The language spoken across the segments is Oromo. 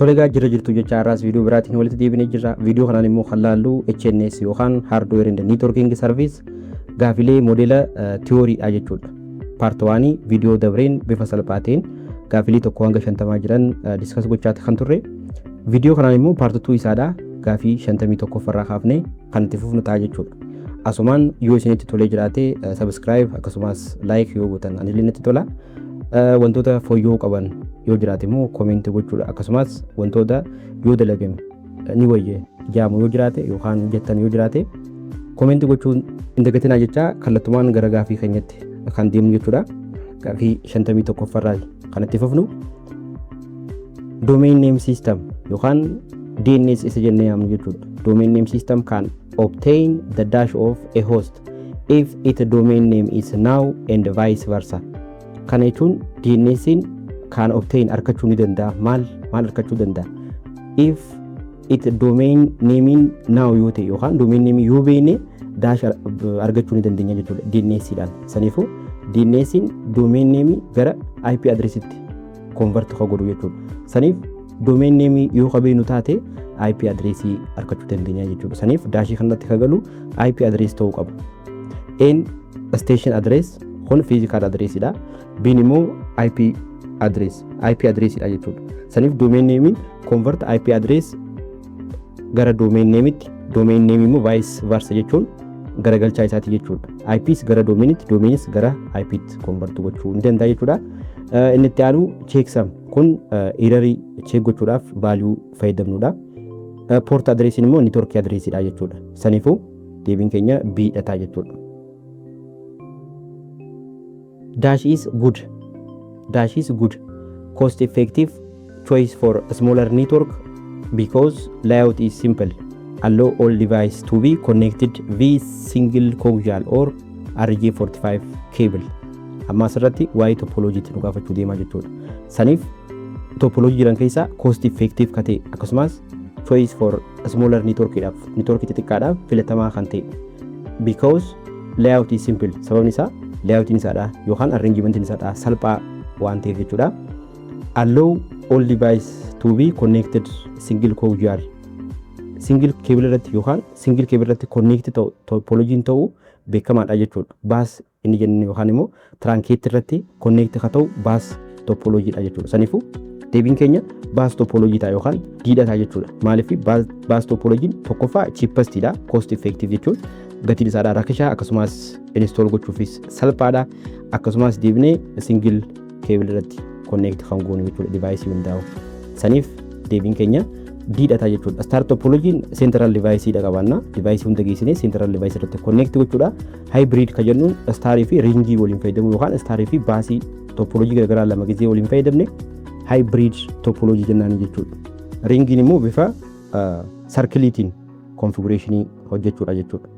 Tolega jirtu jecha arras video biraatiin walitti deebinee jirra. Video kanaan immoo kan laallu HNS yookaan hardware and networking service gaafilee modela theory jechuudha. Part 1 video dabreen bifa salphaatiin gaafilee tokko hanga 50 jiran discuss gochaati kan turre. Video kanaan immoo part 2 isaadha. Gaafii 51 farraa kaafne kan itti fufnu ta'a jechuudha. Asumaan yoo isinitti tolee jiraate subscribe akkasumas like yoo gootan anillee natti tola. Wantoota fooyyoo qaban yoo jiraate immoo comment gochuudha. Akkasumas wantoota yoo dalagame ni wayye jaamu yoo jiraate yookaan jettan yoo jiraate comment gochuun hin dagatinaa jecha kallattumaan gara gaafii keenyatti kan deemnu jechuudha. Gaafii 51 farraa kan itti fufnu domain name system yookaan DNS isa jennee yaamnu jechuudha. Domain name system can obtain the dash of a host if its domain name is now and vice versa. Kana jechuun DNS can obtain argachuu ni danda'a. Maal argachuu danda'a? If its domain name now yoo ta'e yookaan domain name yoo beekne dash argachuu ni dandeenya jechuudha DNS dhaan. Saniifuu DNS domain name gara IP address itti convert godhu jechuudha. Saniif domain name yoo qabeenu taate IP address argachuu dandeenya jechuudha. Saniif daashii kanatti kagalu IP address ta'uu qaba. N station address kun physical address dha. Bin immoo IP address dha jechuudha. Saniif domain name convert IP address gara domain name itti, domain name immoo vice versa jechuun garagalchaa isaati jechuudha. IPs gara domain itti, domainis gara IP itti convert gochuu ni danda'a jechuudha. Inni itti aanu checksum kun error check gochuudhaaf value fayyadamnudha. Port address immoo network address dha jechuudha. Saniifuu deebiin keenya B dha jechuudha. Dash is good. Dash is good. Cost effective choice for a smaller network because layout is simple. Allow all devices to be connected via single coaxial or RJ45 cable. Amma asirratti waa'ee topolojiitti nu gaafachuu deemaa jechuudha. Saniif topolojii jiran keessaa cost effective kan ta'e akkasumas choice for a smaller networkidhaaf network xixiqqaadhaaf filatamaa kan ta'e because layout is simple. Sababni isaa layoutiin isaadha yookaan arrangementiin isaadha salphaa waan ta'eef jechuudha. Allow all devices to be connected single coaxial cable irratti yookaan single cable irratti connect topolojiin ta'uu beekamaadha jechuudha. Baas inni jennu yookaan immoo truncate irratti connect ka ta'u baas topolojiidha jechuudha. Saniifuu deebiin keenya baas topolojii ta'a yookaan diidha jechuudha. Maaliif baas topolojiin tokkoffaa cheapest dha, cost effective jechuun gatiin isaadha rakkishaa akkasumas install gochuufis salphaadha. Akkasumas deebinee single cable irratti connect kan goonu jechuudha device hundaa'u. Saniif deebiin keenya diidha jechuudha. Star topolojiin central device dha qabanna. Device hunda geessinee central device irratti connect gochuudha. Hybrid kan jennuun star fi ringii waliin fayyadamu yookaan star fi baasii topolojii garagaraa lama gisee waliin fayyadamne hybrid topology jennaan jechuudha. Ringiin immoo bifa circleetiin configuration hojjechuudha jechuudha.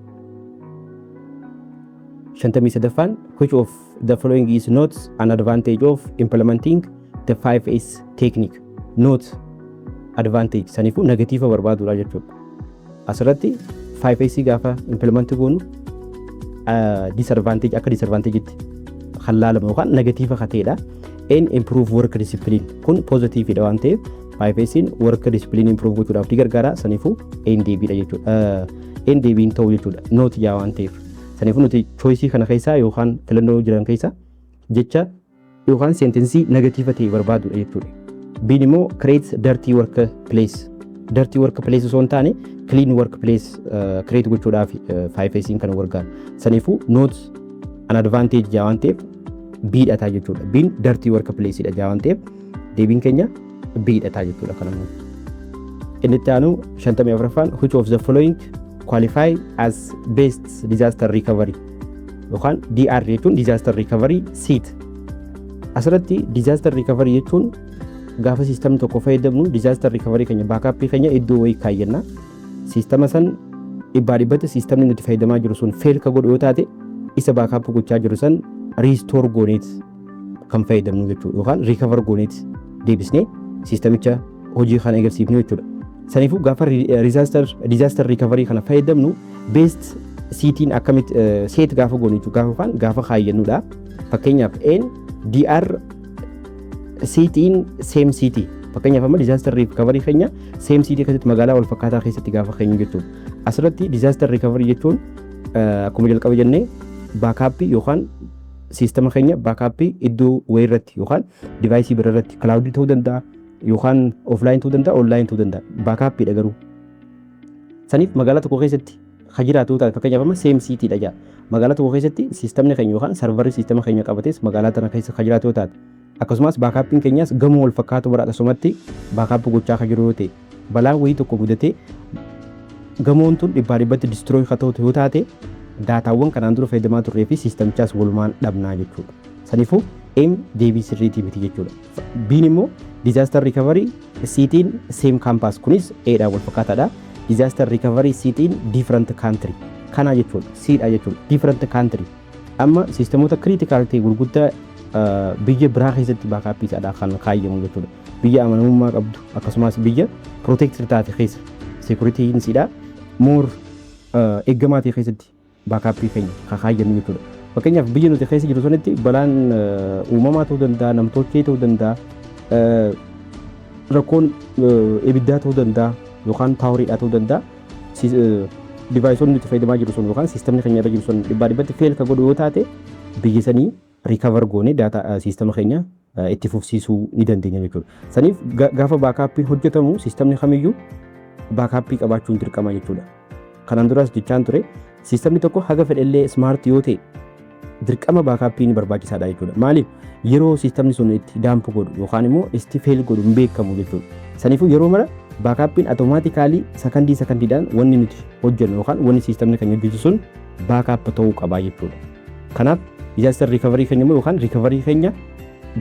53 which of the following is not an advantage of implementing the 5S technique? Not advantage saniifuu negatiiva barbaaduudha jechuudha. Asirratti 5S gaafa implement goonu disadvantage akka disadvantage itti kan laalamu yookaan negatiiva kan ta'edha. And improve work discipline kun positive dha waan ta'eef 5S work discipline improve gochuudhaaf ni gargaara. Saniifuu NDB dha jechuudha. NDB ta'uu jechuudha. Not yaa waan ta'eef. Saniifuu nuti choice kana keessaa yookaan filannoo jiran keessaa jecha yookaan sentensii negatiiva ta'e barbaadudha jechuudha. Biin immoo create dirty workplace. Dirty workplace osoo hin taane clean workplace create gochuudhaaf 5S kan gargaaru. Saniifuu not an advantage yaa waan ta'eef B dha jechuudha. Biin dirty workplace dha waan ta'eef deebiin keenya B dha jechuudha kanammoo. Inni itti aanu 54ffaan which of the following qualify as best disaster recovery yookaan DR jechuun disaster recovery seat. Asirratti disaster recovery jechuun gaafa sistemni tokko fayyadamnu disaster recovery keenya backup keenya iddoo wayii kaayyanna. Sistema san dhibbatti sistemni nuti fayyadamaa jiru sun fail ka godhu yoo taate isa backup gochaa jiru san restore gooneet kan fayyadamnu jechuudha yookaan recover gooneet deebisnee sistemicha hojii kana agarsiifnu jechuudha. Saniifuu gaafa disaster recovery kana fayyadamnu best seatiin akkamitti set gaafa goonu jechuudha gaafa kaayyannudha. Fakkeenyaaf N DR seat in same city Fakkeenyaaf amma disaster recovery keenya same city keessatti magaalaa wal fakkaataa keessatti gaafa keenya jechuudha. Asirratti disaster recovery jechuun akkuma jalqaba jennee baakaappii yookaan siistama keenya baakaappii iddoo wayirratti yookaan divaayisii bira irratti cloud ta'uu danda'a yookaan offline ta'uu danda'a online ta'uu danda'a baakaappiidha garuu. Saniif magaalaa tokko keessatti hajiraatu taate fakkeenyaaf amma same city dha jaa magaalaa tokko keessatti siistamni keenya yookaan sarvarri siistama keenya qabates magaalaa tana keessa hajiraatu taate akkasumas baakaappiin keenyas gamoo wal fakkaatu biraadha somatti baakaappii gochaa kan jiru yoo ta'e balaan wayii tokko mudatee gamoon tun dhibbaa dhibbatti distirooy haa ta'u yoo taate daataawwan kanaan dura fayyadamaa turree fi siistamichaas walumaan dhabnaa jechuudha. Saniifuu M deebii sirriitii miti jechuudha. Biin immoo disaster recovery siitiin same campus kunis Eedhaan wal fakkaataadha. Disaster recovery siitiin different country kana jechuudha. Siidha jechuudha. Different country amma siistamoota critical ta'e gurguddaa biyya biraa keessatti baakaappii isaadhaa kan kaayyamu jechuudha. Biyya amanamummaa qabdu akkasumas biyya protected taate keessa security'n siidhaa more eeggamaa ta'e keessatti baakaappii keenya kaayyamu jechuudha. Fakkeenyaaf biyya nuti keessa jiru sanitti balaan uumamaa ta'uu danda'a, namtolchee ta'uu danda'a, rakkoon ibiddaa ta'uu danda'a yookaan paawuriidhaa ta'uu danda'a. Divaayisoonni nuti fayyadamaa jiru sun yookaan siistamni keenya irra jiru sun dhibbaa dhibbatti feel ka godhu yoo taate biyya sanii recover goone daataa siistama keenya itti fufsiisuu ni dandeenya jechuudha. Saniif gaafa baakaappiin hojjetamu siistamni kamiyyuu baakaappii qabaachuun dirqama jechuudha. Kanaan duraas jechaan ture siistamni tokko haga fedhellee smart yoo ta'e dirqama baakaappiin barbaachisaadha jechuudha. Maaliif yeroo siistamni sun itti daampu godhu yookaan immoo itti feel godhu hin beekamu jechuudha. Saniifuu yeroo mara baakaappiin automaatikaalii sakandiidhaan wanni nuti hojjennu yookaan wanni siistamni keenya hojjetu sun baakaap ta'uu qaba jechuudha. Kanaaf disaster recovery keenya immoo yookaan recovery keenya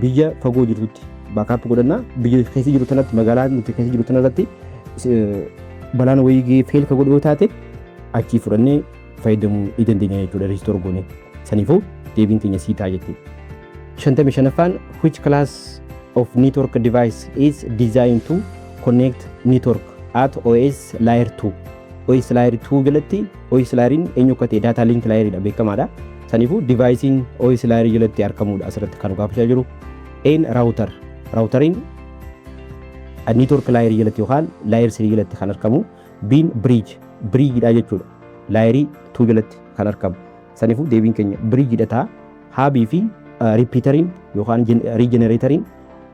biyya fagoo jirtutti baakaap godhannaa biyya keessa jiru tanatti magaalaa nuti keessa jiru tanarratti balaan wayii ga'ee feel ka godhu yoo taate achii fudhannee fayyadamuu ni dandeenya jechuudha restore goone. Saniifuu deebiin keenya sii ta'a jechuudha. 55ffaan which class of network device is designed to connect network at OS layer 2. OS layer 2 jalatti OS layeriin eenyu akka ta'e data link layeriidha beekamaadha. Saniifuu devicein OS layer jalatti argamuudha asirratti kan gaafachaa jiru. N router. Routeriin network layer jalatti yookaan layer 3 jalatti kan argamu. Bin bridge. Bridgeidha jechuudha. Layerii 2 jalatti kan argamu. Saniifuu deebiin keenya bridgeidha ta'a. Haabii fi repeateriin yookaan regeneratoriin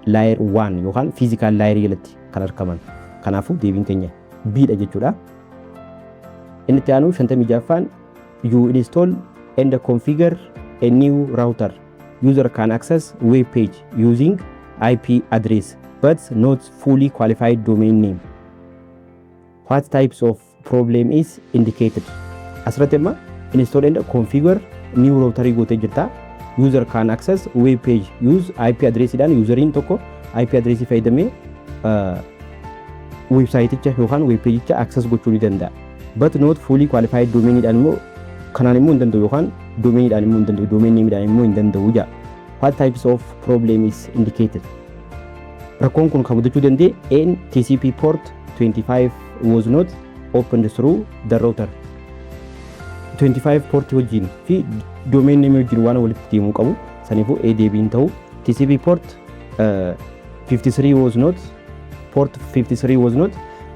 layer 1 yookaan physical layer jalatti kan argaman. Kanaafuu deebiin keenya B'dha jechuudha. Inni itti aanu 56ffaan you install and configure a new router. User can access web page using IP address but not fully qualified domain name. What types of problem is indicated? Asirratti amma install and configure new router gootee jirta. User can access web page use IP address dhaan useriin tokko IP address fayyadamee websaayiticha yookaan web page'icha access gochuu ni danda'a. But not fully qualified domain dhaan immoo kanaan immoo hin danda'u yookaan domain dhaan immoo hin danda'u domain name dhaan immoo hin danda'u jaa. What types of problem is indicated? Rakkoon kun kan mudachuu danda'e N TCP port 25 was not opened through the router. 25 port wajjin fi domain name wajjin waan walitti deemuu qabu. Saniifuu deebiin ta'u TCP port 53 was not port 53 was not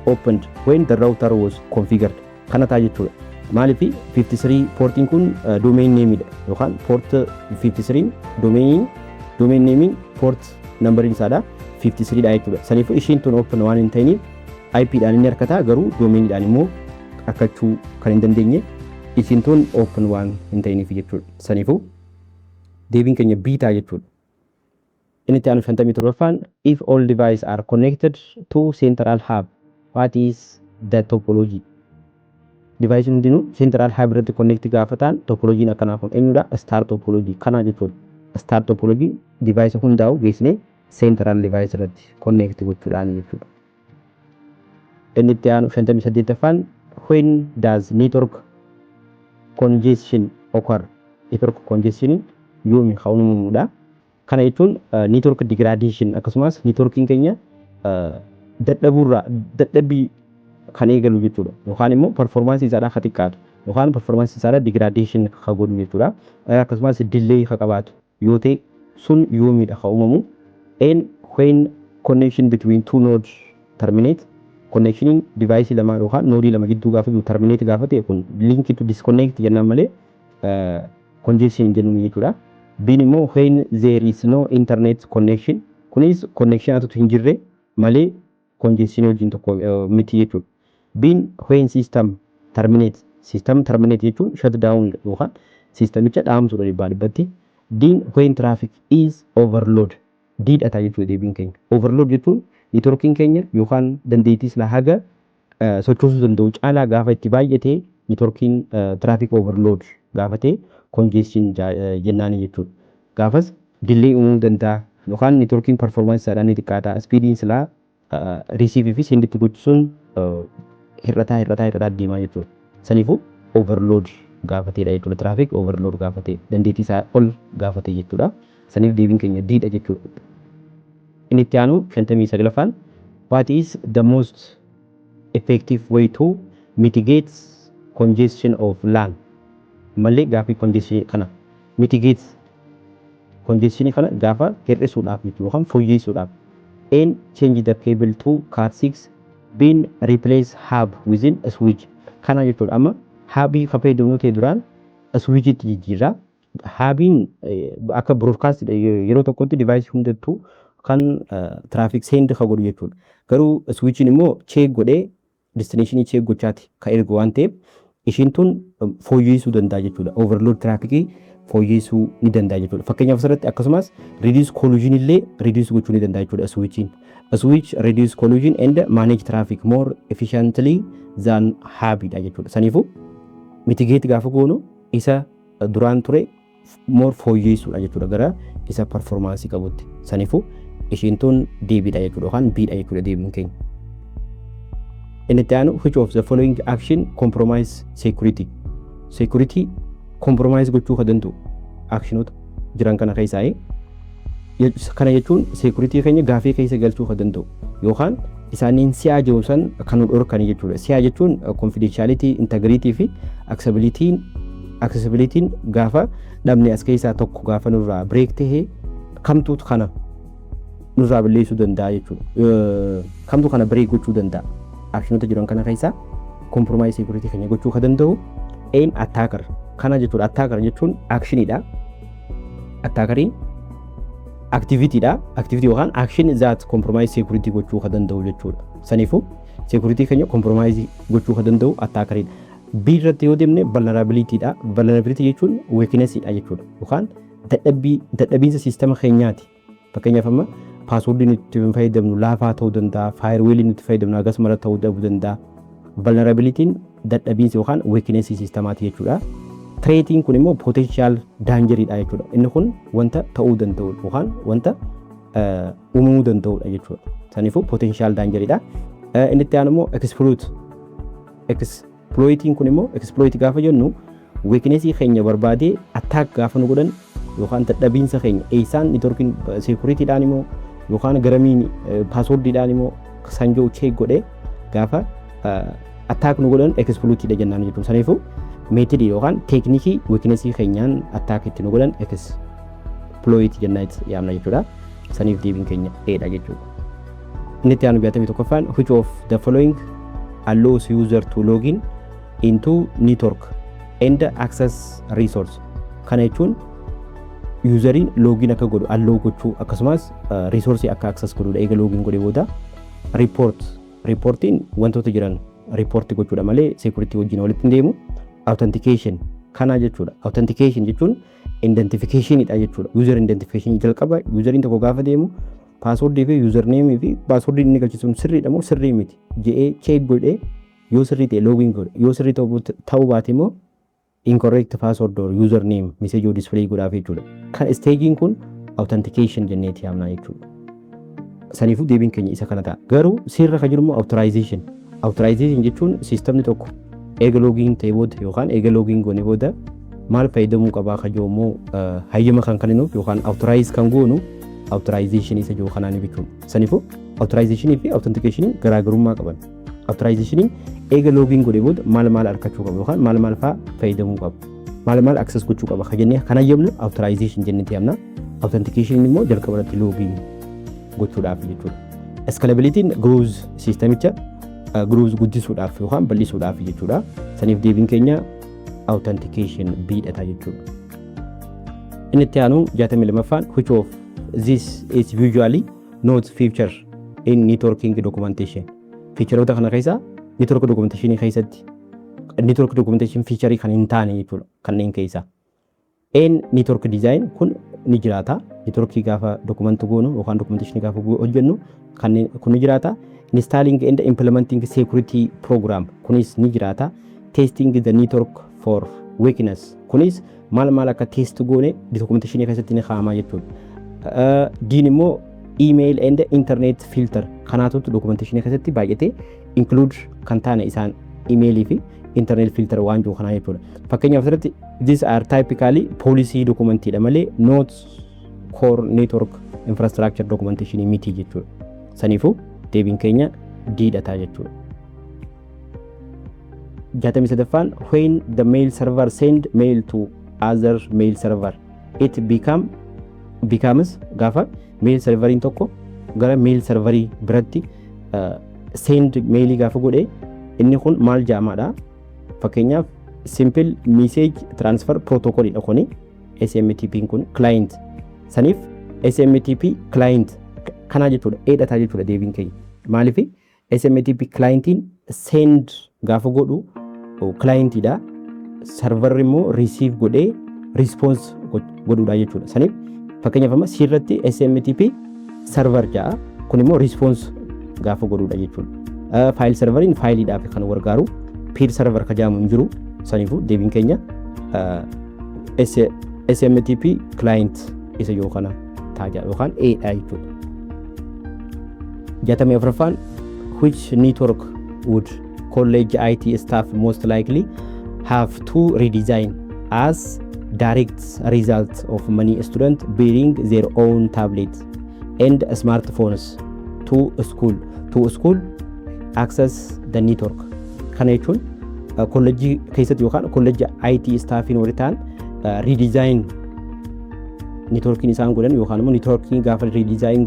opened when the router was configured. Kana ta'a jechuudha. Maaliif 53 portiin kun domain name dha yookaan port 53 domain naming port numbering isaadha 53 dha jechuudha. Saniifuu ishiin tun open waan hin ta'iniif IP dhaan inni harkataa garuu domain dhaan immoo akkachuu kan hin dandeenye ishiin tun open waan hin ta'iniif jechuudha. Saniifuu deebiin keenya B ta'a jechuudha. Inni itti aanu 57ffaan if all devices are connected to central hub what is the topology? Device hundinuu central hub irratti connect gaafatan topologiin akkanaa kun eenyudha? Star topology kana jechuudha. Star topology device hundaa'u geessine central device irratti connect gochuudhaan jechuudha. Inni itti aanu 58ffaan when does network congestion occur? Network congestion yoomi uumamuudha. Kana jechuun network degradation akkasumas networking keenya dadhabbii kan eegalu jechuudha. Yookaan immoo performance isaadhaa kan xiqqaatu yookaan performance isaadhaa degradation kan godhu jechuudha. Akkasumas delay kan qabaatu yoo ta'e sun yoomidha kan uumamu. And when connection between two nodes terminate connectioning device lama yookaan node lama gidduu gaafa jiru terminate gaafa ta'e kun link to disconnect jennaan malee congestion jennu jechuudha. Biin immoo when there is no internet connection kunis connection atu hin jirre malee congestion wajjin tokko miti jechuudha. Biin when system terminate jechuun shut down yookaan systemicha dhaamsuudha dhibbaa dhibbatti. Diin when traffic is overload diidhata jechuudha deebiin keenya. Overload jechuun networking keenya yookaan dandeettii silaa haga sochoosuu danda'u caalaa gaafa itti baay'atee networking traffic overload gaafa ta'e congestion jennaan jechuudha. Gaafas delay uumuu danda'a yookaan networking performance isaadhaan ni xiqqaata. Speediin silaa receive fi send itti gochisuun hir'ataa deemaa jechuudha. Saniifuu overload gaafa ta'edha jechuudha. Traffic overload gaafa ta'e dandeettii isaa ol gaafa ta'e jechuudha. Saniif deebiin keenya diidha jechuudha. Inni itti aanu 59ffaan what is the most effective way to mitigate congestion of LAN malee gaafi congestion kana mitigate congestion kana gaafa hir'isuudhaaf yookaan fooyyessuudhaaf and change the cable to cat 6 being replace hub within a switch kana jechuudha. Amma hubii fayyadamuu ta'e duraan switch itti jijjiirra. Hubiin akka broadcast yeroo tokkotti device hundattuu kan traffic send ka godhu jechuudha. Garuu switchiin immoo check godhee destination check gochaati ka ergu waan ta'eef ishiin tun fooyyessuu danda'a jechuudha. Overload traffic fooyyessuu ni danda'a jechuudha. Fakkeenyaaf asirratti akkasumas reduce collision illee reduce gochuu ni danda'a jechuudha switchiin. Switch reduce collision and manage traffic more efficiently than hubidha jechuudha. Saniifuu mitigate gaafa goonu isa duraan ture more fooyyessuudha jechuudha gara isa performance qabutti. Saniifuu ishiin tun deebiidha jechuudha yookaan biidha jechuudha deebiin keenya. Inni itti aanu which of the following action compromise security. Security compromise gochuu ka danda'u actionota jiran kana keessaa kana jechuun security keenya gaafii keessa galchuu ka danda'u yookaan isaaniin si'aa jiru san kan dhorkan jechuudha. Si'aa jechuun confidentiality, integrity fi accessibility gaafa dhabne as keessaa tokko gaafa nurraa break tahee kamtuutu kana nurraa balleessuu danda'a jechuudha. Kamtu kana break gochuu danda'a. Actionota jiran kana keessaa compromise security keenya gochuu ka danda'u and attacker kana jechuudha. Attacker jechuun actionidha. Attackeriin activity yookaan action that compromise security gochuu ka danda'u jechuudha. Saniifuu security keenya compromise gochuu ka danda'u attackeriin. B irratti yoo deemne vulnerability dha. Vulnerability jechuun weakness dha jechuudha. Yookaan dadhabiinsa sistema keenyaati. Fakkeenyaaf amma password nuti fayyadamnu laafaa ta'uu danda'a, firewall nuti fayyadamnu akkasuma ta'uu danda'a. Vulnerability dadhabiinsa yookaan weakness sistemaati jechuudha. Threatiin kun immoo potential danger dha jechuudha. Inni kun wanta ta'uu danda'u yookaan wanta uumamuu danda'udha jechuudha. Saniifuu potential danger dha. Inni itti aanu immoo exploiting kun immoo exploit gaafa jennu weakness keenya barbaadee attack gaafa nu godhan yookaan dadhabiinsa keenya eessaan networking security dhaan immoo yookaan garamiin password dhaan immoo sanjoo check godhee gaafa attack nu godhan exploit dha jennaan jechuudha. Saniifuu method yookaan teknikii weakness keenyaan attack itti nu godhan exploit jennaan yaamna jechuudha. Saniif deebiin keenya dha jechuudha. Inni itti aanu 21ffaan which of the following allows user to log in into network and access resource. Kana jechuun useriin login akka godhu allow gochuu akkasumas resource akka access godhudha. Eega login godhee booda reportiin wantoota jiran report gochuudha malee security wajjin walitti hin deemu. Authentication kana jechuudha. Authentication jechuun identification dha jechuudha. User identification jalqaba useriin tokko gaafa deemu password fi username fi password inni galchisuun sirriidha moo sirrii miti jedhee check godhee yoo sirrii ta'e login godhe yoo sirrii ta'uu baate immoo incorrect password or username message yoo display godhaaf jechuudha. Kan staging kun authentication jenneeti yaamna jechuudha. Saniifuu deebiin keenya isa kana ta'a. Garuu sirra ka jiru immoo authorization. Authorization jechuun sistemni tokko eega login ta'e booda yookaan eega login goone booda maal fayyadamuu qabaa ka jiru immoo hayyama kan kennuuf yookaan authorize kan goonu authorization isa jiru kanaan jechuudha. Saniifuu authorization fi authentication garaagarummaa qaban. Authorization eega login godhee booda maal argachuu qaba yookaan maal faa fayyadamuu qaba. Maal access gochuu qaba ka jennee kana yemnu authorization jenneeti yaamna. Authentication immoo jalqaba irratti login gochuudhaaf jechuudha. scalability growth systemicha growth guddisuudhaaf yookaan bal'isuudhaaf jechuudha. Saniif deebiin keenya authentication bidhata jechuudha. Inni itti aanu 62ffaan which of this is usually not feature in networking documentation. Featureota kana keessa network documentation keessatti network documentation feature kan hin taane jechuudha kanneen keessa. Network design kun ni jiraata. Network gaafa document goonu yookaan documentation gaafa hojjennu kanneen kun ni jiraata. Installing and implementing security program kunis ni jiraata. Testing the network for weakness kunis maal akka test goone documentation keessatti ni kaa'ama jechuudha. Diin immoo email and internet filter kanaatu documentation keessatti baay'ate include kan taane isaan email fi internet filter waan jiru kana jechuudha. Fakkeenyaaf asirratti these are typically policy document dha malee not core network infrastructure documentation miti jechuudha. Saniifuu deebiin keenya diidhataa jechuudha. 63ffaan when the mail server send mail to other mail server it becomes gaafa mail serveriin tokko gara mail serverii biratti send mailii gaafa godhe inni kun maal jedhamaadha. Fakkeenyaaf simple message transfer protocol dha kuni SMTP kun client saniif SMTP client kana jechuudha eedhataa jechuudha deebiin keenya. Maaliif SMTP clientiin send gaafa godhu client dha server immoo receive godhee response godhuudha jechuudha. Saniif fakkeenyaaf amma sirratti SMTP server jaa kun immoo response gaafa godhuudha jechuudha. File serveriin faayiliidhaaf kan gargaaru peer server ka jaamu hin jiru. Saniifuu deebiin keenya SMTP client isa yoo kana taajaa yookaan A dha jechuudha. 64ffaan which network would college IT staff most likely have to redesign as direct result of many students bringing their own tablets and smartphones to school access the network. Kana jechuun kolleejjii keessatti yookaan kolleejjii IT staffiin walitaan redesign networkiin isaan godhan yookaan immoo networkiin gaafa redesign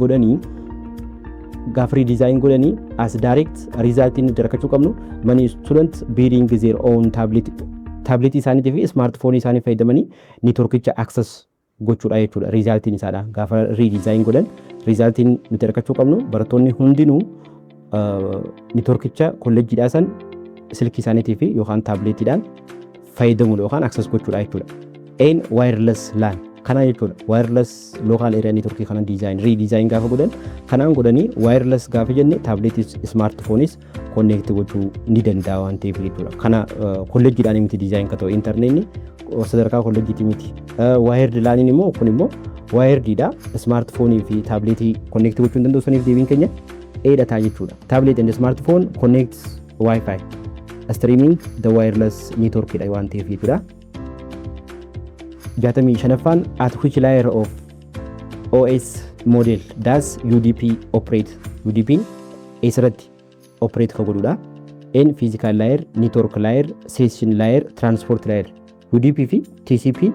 godhanii as direct result inni darkachuu qabnu many students bringing their own tablet isaanii fi smartphone isaanii fayyadamanii networkicha access gochuudha jechuudha. Resultiin isaadha gaafa redesign godhan resultiin nuti darkachuu qabnu barattoonni hundinuu networkicha kolleejjiidhaa san silkii isaaniitii fi yookaan taableetiidhaan fayyadamuudha yookaan access gochuudha jechuudha. Wireless LAN kana jechuudha. Wireless local area network kana redesign gaafa godhan kanaan godhanii wireless gaafa jenne taableetis smartphoneis connect gochuu ni danda'a waan ta'eef jechuudha. Kana kolleejjiidhaan miti design ka ta'u internetni sadarkaa kolleejjiitii miti. Wired LAN immoo kun immoo wired dha smartphone fi tableetii connect gochuu hin danda'u. Saniif deebiin keenya eedhataa jechuudha. Tablet and smartphone connects Wi-Fi streaming the wireless network dha waan ta'eef jechuudha. 65ffaan at which layer of OS model does UDP operate? UDP'n eessatti operate ka godhuudha. Physical layer, network layer, session layer, transport layer. UDP fi TCP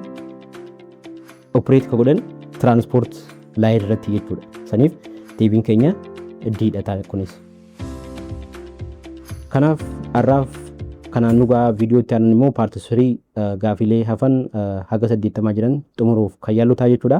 operate ka godhan transport layer irratti jechuudha. Saniif deebiin keenya diidha ta'a kunis. Kanaaf arraaf kanaan nugaa viidiyoo itti aanan immoo paartii 3 gaafilee hafan haga 80 jiran xumuruuf kan yaallu ta'a jechuudha.